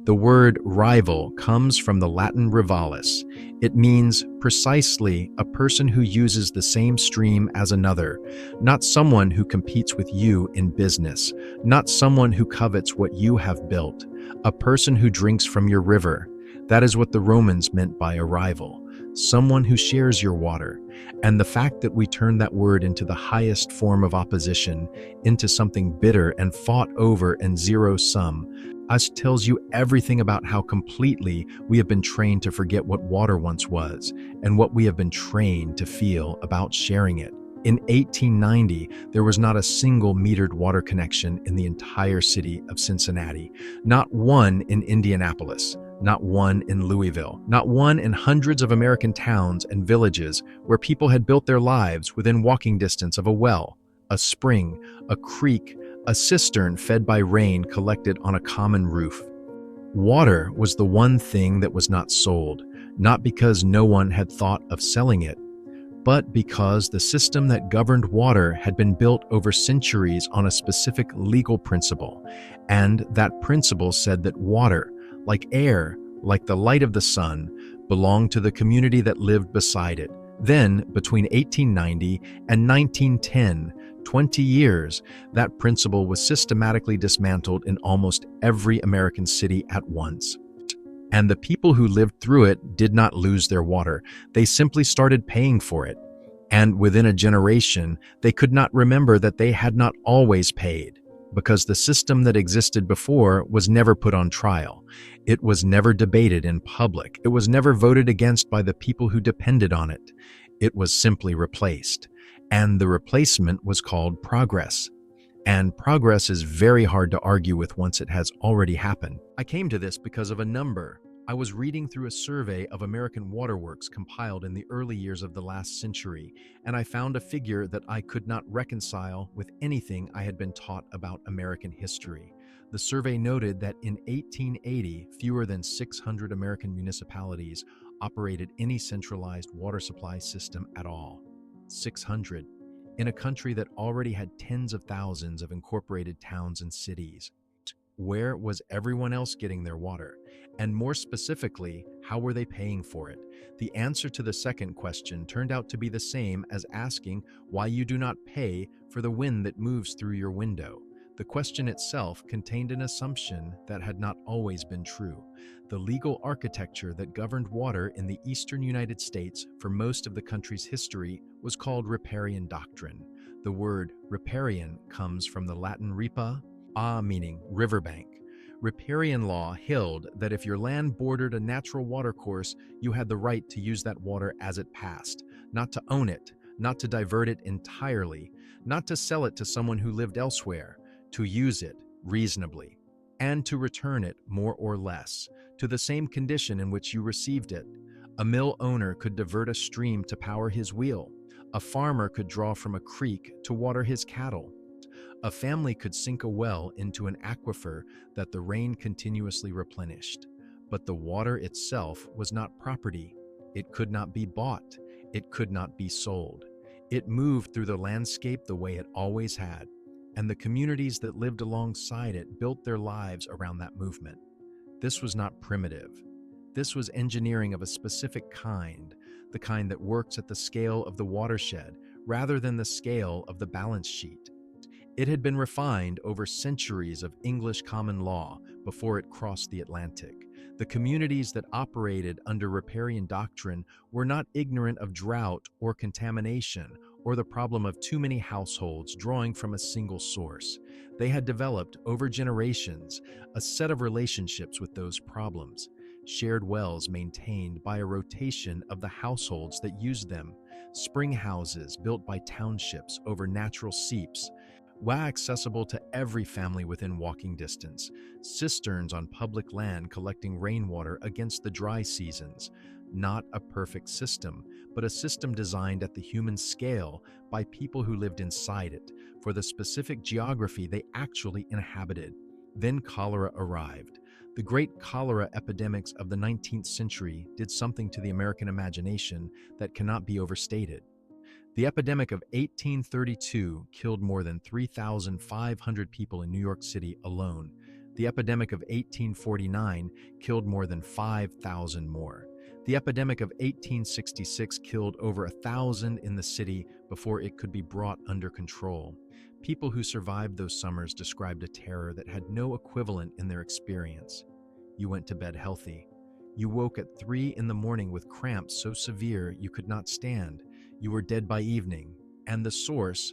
The word rival comes from the Latin rivalis. It means precisely a person who uses the same stream as another, not someone who competes with you in business, not someone who covets what you have built, a person who drinks from your river. That is what the Romans meant by a rival, someone who shares your water. And the fact that we turned that word into the highest form of opposition, into something bitter and fought over and zero-sum, us tells you everything about how completely we have been trained to forget what water once was and what we have been trained to feel about sharing it. In 1890, there was not a single metered water connection in the entire city of Cincinnati, not one in Indianapolis, not one in Louisville, not one in hundreds of American towns and villages where people had built their lives within walking distance of a well, a spring, a creek, a cistern fed by rain collected on a common roof. Water was the one thing that was not sold, not because no one had thought of selling it, but because the system that governed water had been built over centuries on a specific legal principle, and that principle said that water, like air, like the light of the sun, belonged to the community that lived beside it. Then, between 1890 and 1910, 20 years, that principle was systematically dismantled in almost every American city at once. And the people who lived through it did not lose their water. They simply started paying for it. And within a generation, they could not remember that they had not always paid, because the system that existed before was never put on trial. It was never debated in public. It was never voted against by the people who depended on it. It was simply replaced. And the replacement was called progress. And progress is very hard to argue with once it has already happened. I came to this because of a number. I was reading through a survey of American waterworks compiled in the early years of the last century, and I found a figure that I could not reconcile with anything I had been taught about American history. The survey noted that in 1880, fewer than 600 American municipalities operated any centralized water supply system at all. 600, in a country that already had tens of thousands of incorporated towns and cities. Where was everyone else getting their water? And more specifically, how were they paying for it? The answer to the second question turned out to be the same as asking why you do not pay for the wind that moves through your window. The question itself contained an assumption that had not always been true. The legal architecture that governed water in the eastern United States for most of the country's history was called Riparian doctrine. The word riparian comes from the Latin ripa, meaning riverbank. Riparian law held that if your land bordered a natural watercourse, you had the right to use that water as it passed, not to own it, not to divert it entirely, not to sell it to someone who lived elsewhere, to use it reasonably, and to return it more or less to the same condition in which you received it. A mill owner could divert a stream to power his wheel. A farmer could draw from a creek to water his cattle. A family could sink a well into an aquifer that the rain continuously replenished. But the water itself was not property. It could not be bought. It could not be sold. It moved through the landscape the way it always had, and the communities that lived alongside it built their lives around that movement. This was not primitive. This was engineering of a specific kind, the kind that works at the scale of the watershed rather than the scale of the balance sheet. It had been refined over centuries of English common law before it crossed the Atlantic. The communities that operated under riparian doctrine were not ignorant of drought or contamination or the problem of too many households drawing from a single source. They had developed, over generations, a set of relationships with those problems. Shared wells maintained by a rotation of the households that used them, spring houses built by townships over natural seeps, accessible to every family within walking distance, cisterns on public land collecting rainwater against the dry seasons. Not a perfect system, but a system designed at the human scale by people who lived inside it, for the specific geography they actually inhabited. Then cholera arrived. The great cholera epidemics of the 19th century did something to the American imagination that cannot be overstated. The epidemic of 1832 killed more than 3,500 people in New York City alone. The epidemic of 1849 killed more than 5,000 more. The epidemic of 1866 killed over 1,000 in the city before it could be brought under control. People who survived those summers described a terror that had no equivalent in their experience. You went to bed healthy. You woke at 3 in the morning with cramps so severe you could not stand. You were dead by evening. And the source,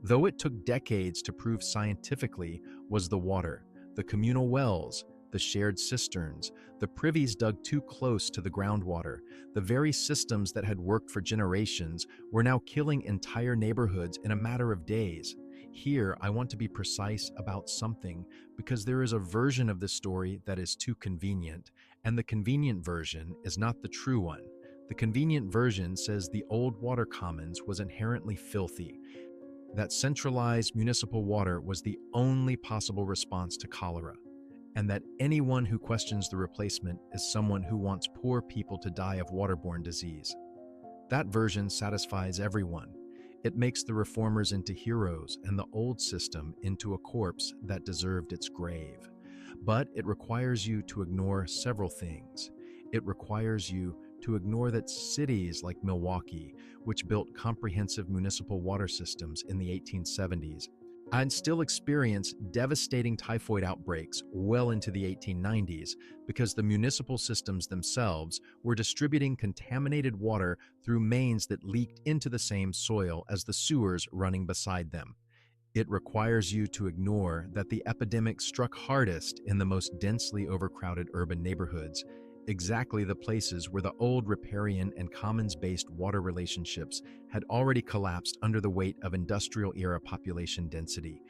though it took decades to prove scientifically, was the water, the communal wells, the shared cisterns, the privies dug too close to the groundwater. The very systems that had worked for generations were now killing entire neighborhoods in a matter of days. Here, I want to be precise about something because there is a version of the story that is too convenient, and the convenient version is not the true one. The convenient version says the old water commons was inherently filthy, that centralized municipal water was the only possible response to cholera, and that anyone who questions the replacement is someone who wants poor people to die of waterborne disease. That version satisfies everyone. It makes the reformers into heroes and the old system into a corpse that deserved its grave. But it requires you to ignore several things. It requires you to ignore that cities like Milwaukee, which built comprehensive municipal water systems in the 1870s, and still experience devastating typhoid outbreaks well into the 1890s because the municipal systems themselves were distributing contaminated water through mains that leaked into the same soil as the sewers running beside them. It requires you to ignore that the epidemic struck hardest in the most densely overcrowded urban neighborhoods, exactly the places where the old riparian and commons-based water relationships had already collapsed under the weight of industrial-era population density,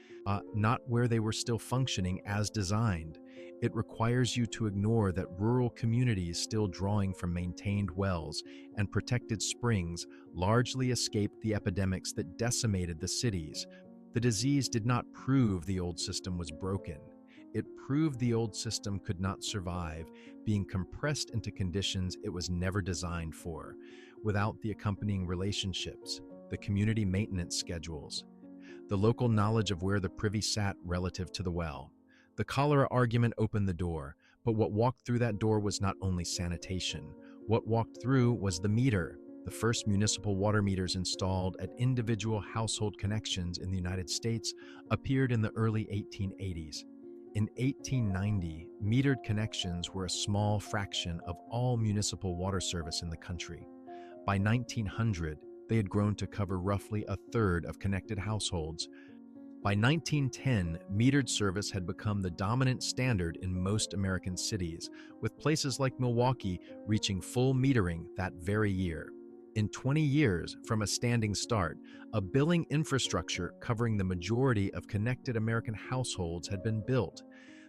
not where they were still functioning as designed. It requires you to ignore that rural communities still drawing from maintained wells and protected springs largely escaped the epidemics that decimated the cities. The disease did not prove the old system was broken. It proved the old system could not survive, being compressed into conditions it was never designed for, without the accompanying relationships, the community maintenance schedules, the local knowledge of where the privy sat relative to the well. The cholera argument opened the door, but what walked through that door was not only sanitation. What walked through was the meter. The first municipal water meters installed at individual household connections in the United States appeared in the early 1880s. In 1890, metered connections were a small fraction of all municipal water service in the country. By 1900, they had grown to cover roughly a third of connected households. By 1910, metered service had become the dominant standard in most American cities, with places like Milwaukee reaching full metering that very year. In 20 years from a standing start, a billing infrastructure covering the majority of connected American households had been built.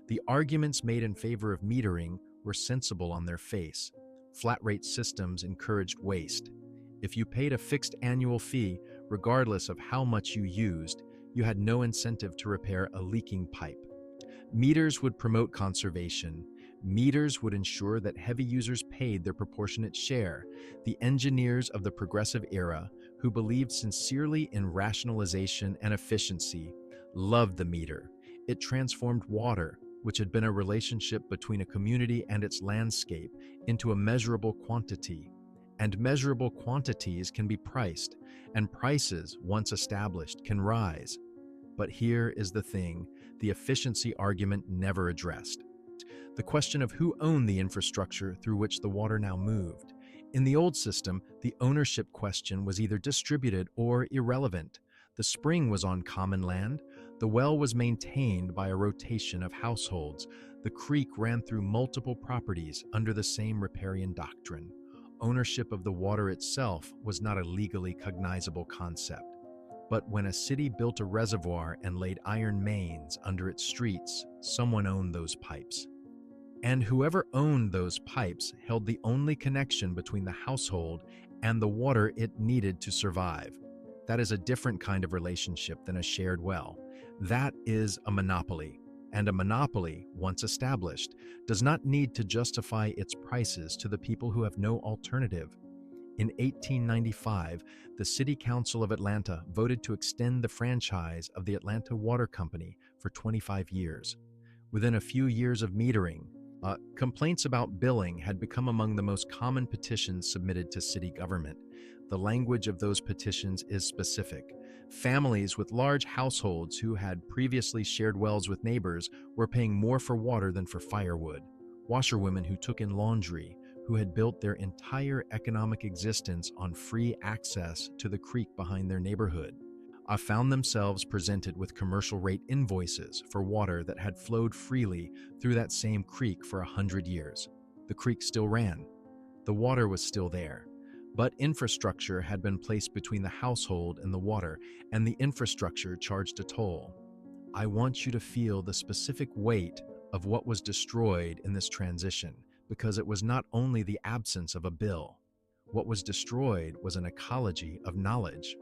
The arguments made in favor of metering were sensible on their face. Flat-rate systems encouraged waste. If you paid a fixed annual fee, regardless of how much you used, you had no incentive to repair a leaking pipe. Meters would promote conservation. Meters would ensure that heavy users paid their proportionate share. The engineers of the progressive era, who believed sincerely in rationalization and efficiency, loved the meter. It transformed water, which had been a relationship between a community and its landscape, into a measurable quantity. And measurable quantities can be priced, and prices, once established, can rise. But here is the thing the efficiency argument never addressed: the question of who owned the infrastructure through which the water now moved. In the old system, the ownership question was either distributed or irrelevant. The spring was on common land. The well was maintained by a rotation of households. The creek ran through multiple properties under the same riparian doctrine. Ownership of the water itself was not a legally cognizable concept. But when a city built a reservoir and laid iron mains under its streets, someone owned those pipes. And whoever owned those pipes held the only connection between the household and the water it needed to survive. That is a different kind of relationship than a shared well. That is a monopoly. And a monopoly, once established, does not need to justify its prices to the people who have no alternative. In 1895, the City Council of Atlanta voted to extend the franchise of the Atlanta Water Company for 25 years. Within a few years of metering, complaints about billing had become among the most common petitions submitted to city government. The language of those petitions is specific. Families with large households who had previously shared wells with neighbors were paying more for water than for firewood. Washerwomen who took in laundry, who had built their entire economic existence on free access to the creek behind their neighborhood, found themselves presented with commercial rate invoices for water that had flowed freely through that same creek for 100 years. The creek still ran. The water was still there. But infrastructure had been placed between the household and the water, and the infrastructure charged a toll. I want you to feel the specific weight of what was destroyed in this transition, because it was not only the absence of a bill. What was destroyed was an ecology of knowledge.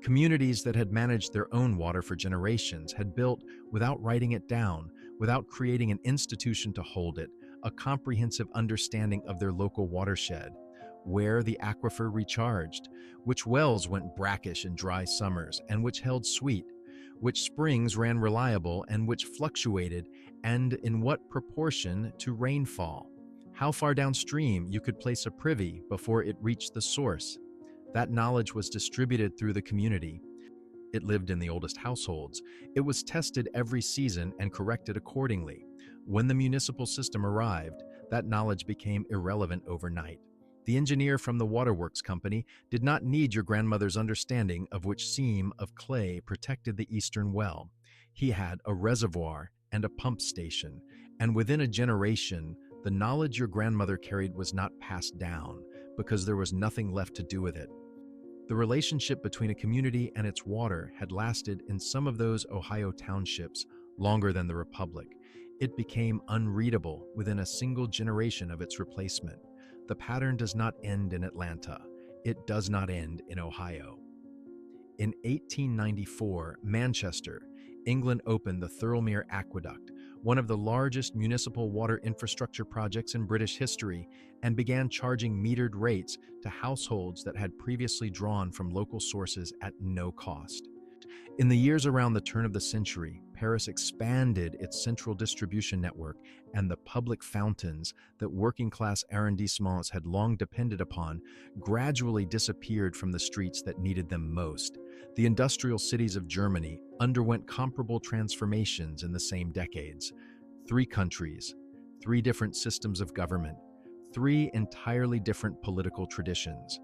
Communities that had managed their own water for generations had built, without writing it down, without creating an institution to hold it, a comprehensive understanding of their local watershed, where the aquifer recharged, which wells went brackish in dry summers and which held sweet, which springs ran reliable and which fluctuated, and in what proportion to rainfall, how far downstream you could place a privy before it reached the source. That knowledge was distributed through the community. It lived in the oldest households. It was tested every season and corrected accordingly. When the municipal system arrived, that knowledge became irrelevant overnight. The engineer from the waterworks company did not need your grandmother's understanding of which seam of clay protected the eastern well. He had a reservoir and a pump station, and within a generation, the knowledge your grandmother carried was not passed down because there was nothing left to do with it. The relationship between a community and its water had lasted in some of those Ohio townships longer than the Republic. It became unreadable within a single generation of its replacement. The pattern does not end in Atlanta. It does not end in Ohio. In 1894, Manchester, England opened the Thirlmere Aqueduct, one of the largest municipal water infrastructure projects in British history, and began charging metered rates to households that had previously drawn from local sources at no cost. In the years around the turn of the century, Paris expanded its central distribution network, and the public fountains that working-class arrondissements had long depended upon gradually disappeared from the streets that needed them most. The industrial cities of Germany underwent comparable transformations in the same decades. 3 countries, 3 different systems of government, 3 entirely different political traditions.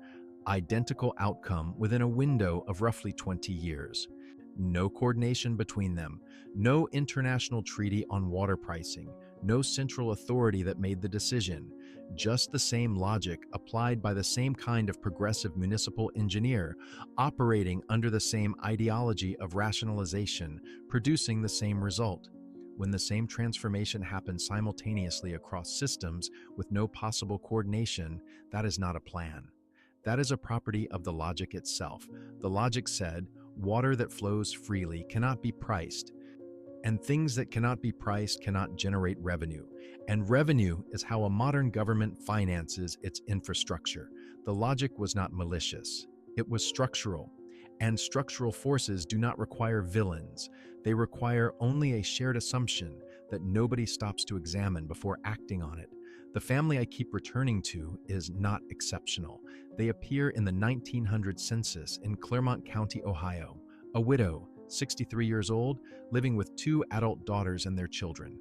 Identical outcome within a window of roughly 20 years. No coordination between them, no international treaty on water pricing, no central authority that made the decision, just the same logic applied by the same kind of progressive municipal engineer, operating under the same ideology of rationalization, producing the same result. When the same transformation happens simultaneously across systems with no possible coordination, that is not a plan. That is a property of the logic itself. The logic said, water that flows freely cannot be priced, and things that cannot be priced cannot generate revenue. And revenue is how a modern government finances its infrastructure. The logic was not malicious. It was structural. And structural forces do not require villains. They require only a shared assumption that nobody stops to examine before acting on it. The family I keep returning to is not exceptional. They appear in the 1900 census in Clermont County, Ohio. A widow, 63 years old, living with 2 adult daughters and their children.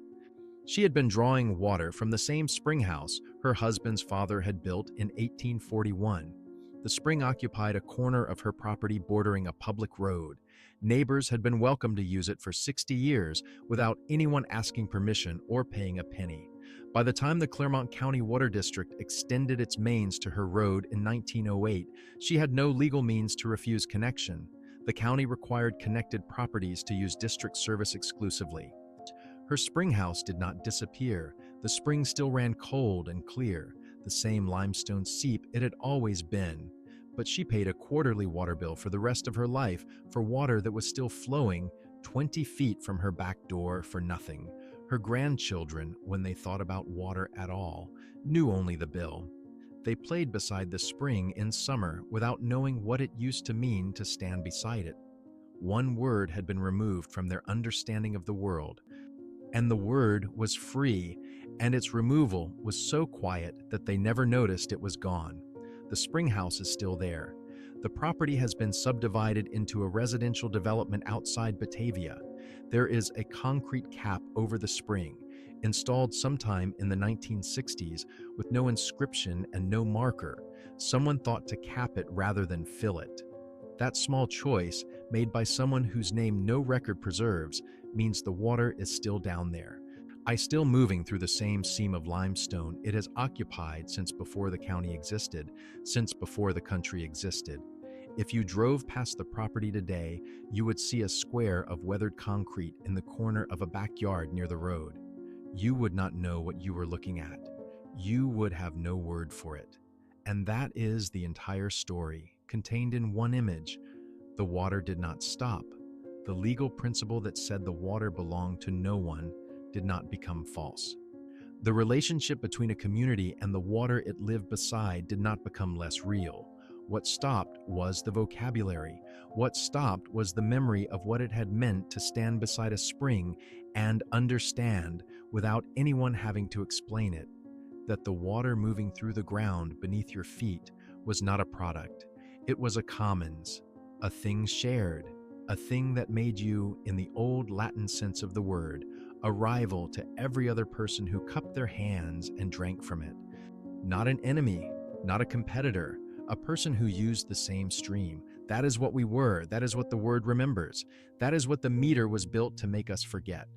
She had been drawing water from the same spring house her husband's father had built in 1841. The spring occupied a corner of her property bordering a public road. Neighbors had been welcome to use it for 60 years without anyone asking permission or paying a penny. By the time the Clermont County Water District extended its mains to her road in 1908, she had no legal means to refuse connection. The county required connected properties to use district service exclusively. Her spring house did not disappear. The spring still ran cold and clear, the same limestone seep it had always been. But she paid a quarterly water bill for the rest of her life for water that was still flowing 20 feet from her back door for nothing. Her grandchildren, when they thought about water at all, knew only the bill. They played beside the spring in summer without knowing what it used to mean to stand beside it. One word had been removed from their understanding of the world. And the word was free, and its removal was so quiet that they never noticed it was gone. The spring house is still there. The property has been subdivided into a residential development outside Batavia. There is a concrete cap over the spring, installed sometime in the 1960s with no inscription and no marker. Someone thought to cap it rather than fill it. That small choice, made by someone whose name no record preserves, means the water is still down there. Still moving through the same seam of limestone it has occupied since before the county existed, since before the country existed. If you drove past the property today, you would see a square of weathered concrete in the corner of a backyard near the road. You would not know what you were looking at. You would have no word for it. And that is the entire story, contained in one image. The water did not stop. The legal principle that said the water belonged to no one did not become false. The relationship between a community and the water it lived beside did not become less real. What stopped was the vocabulary. What stopped was the memory of what it had meant to stand beside a spring and understand, without anyone having to explain it, that the water moving through the ground beneath your feet was not a product. It was a commons, a thing shared, a thing that made you, in the old Latin sense of the word, a rival to every other person who cupped their hands and drank from it. Not an enemy, not a competitor, a person who used the same stream. That is what we were. That is what the word remembers. That is what the meter was built to make us forget.